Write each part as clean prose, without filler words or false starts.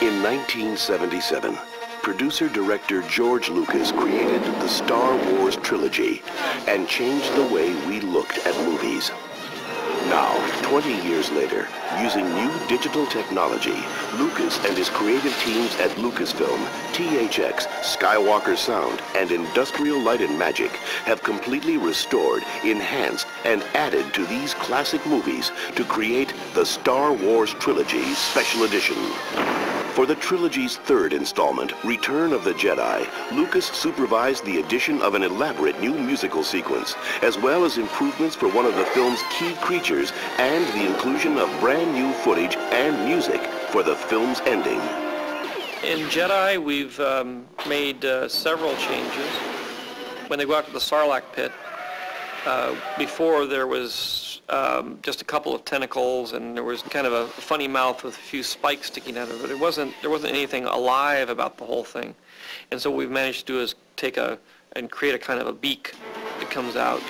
In 1977, producer-director George Lucas created the Star Wars trilogy and changed the way we looked at movies. Now, 20 years later, using new digital technology, Lucas and his creative teams at Lucasfilm, THX, Skywalker Sound, and Industrial Light and Magic have completely restored, enhanced, and added to these classic movies to create the Star Wars Trilogy Special Edition. For the trilogy's third installment, Return of the Jedi, Lucas supervised the addition of an elaborate new musical sequence, as well as improvements for one of the film's key creatures and the inclusion of brand new footage and music for the film's ending. In Jedi, we've made several changes. When they go out to the Sarlacc pit, before there was just a couple of tentacles, and there was kind of a funny mouth with a few spikes sticking out of it. There wasn't anything alive about the whole thing. And so what we've managed to do is take and create a kind of a beak that comes out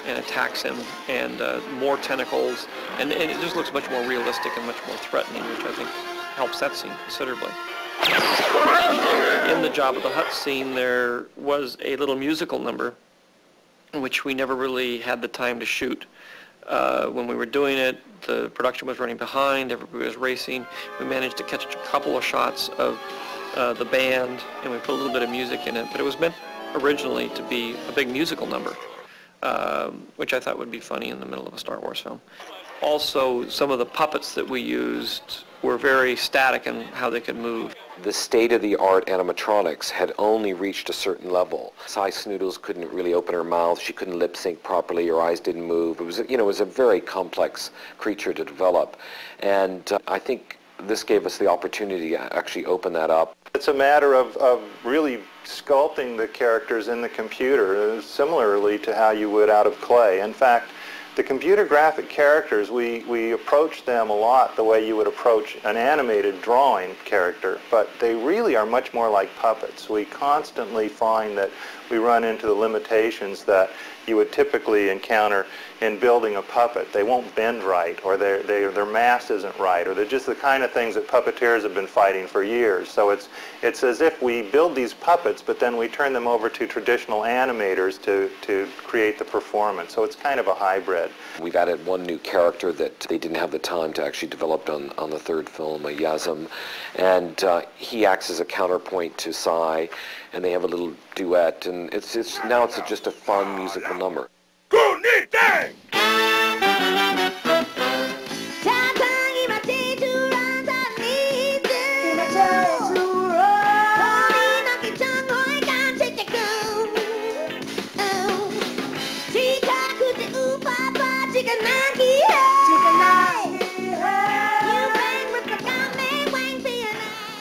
and attacks him, and more tentacles, and it just looks much more realistic and much more threatening, which I think helps that scene considerably. In the Jabba the Hutt scene, there was a little musical number which we never really had the time to shoot. When we were doing it, the production was running behind, everybody was racing. We managed to catch a couple of shots of the band, and we put a little bit of music in it, but it was meant originally to be a big musical number, which I thought would be funny in the middle of a Star Wars film. Also, some of the puppets that we used were very static in how they could move. The state-of-the-art animatronics had only reached a certain level. Cy Snoodles couldn't really open her mouth, she couldn't lip sync properly, her eyes didn't move. It was, it was a very complex creature to develop. And I think this gave us the opportunity to actually open that up. It's a matter of really sculpting the characters in the computer, similarly to how you would out of clay. In fact, the computer graphic characters, we approach them a lot the way you would approach an animated drawing character, but they really are much more like puppets. We constantly find that we run into the limitations that you would typically encounter in building a puppet. They won't bend right, or their mass isn't right, or they're just the kind of things that puppeteers have been fighting for years. So it's as if we build these puppets, but then we turn them over to traditional animators to create the performance. So it's kind of a hybrid. We've added one new character that they didn't have the time to actually develop on the third film, a Yazam, and he acts as a counterpoint to Cy, and they have a little duet, and now it's just a fun musical number.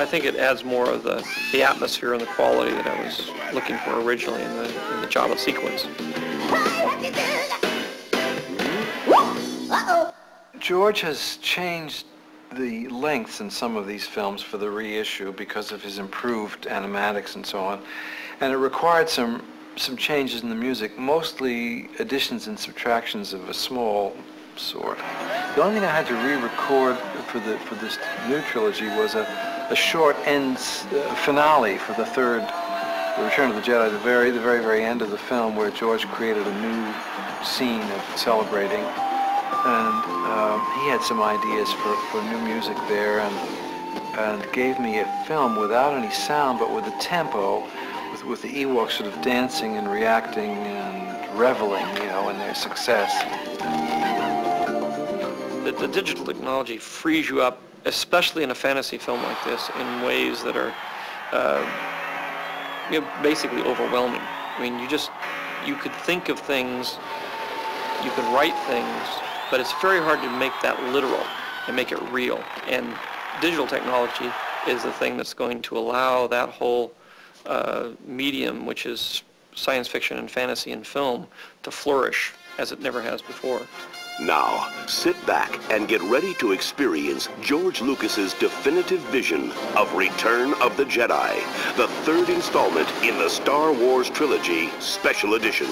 I think it adds more of the atmosphere and the quality that I was looking for originally in the Jabba sequence. George has changed the lengths in some of these films for the reissue because of his improved animatics and so on, and it required some changes in the music, mostly additions and subtractions of a small sort. The only thing I had to re-record for this new trilogy was a short finale for the third, The Return of the Jedi, the very end of the film, where George created a new scene of celebrating, and he had some ideas for new music there, and gave me a film without any sound, but with a tempo, with the Ewoks sort of dancing and reacting and reveling, in their success. The digital technology frees you up, especially in a fantasy film like this, in ways that are basically overwhelming. I mean, you could think of things, you could write things, but it's very hard to make that literal and make it real. And digital technology is the thing that's going to allow that whole medium, which is science fiction and fantasy and film, to flourish as it never has before. Now, sit back and get ready to experience George Lucas's definitive vision of Return of the Jedi, the third installment in the Star Wars Trilogy Special Edition.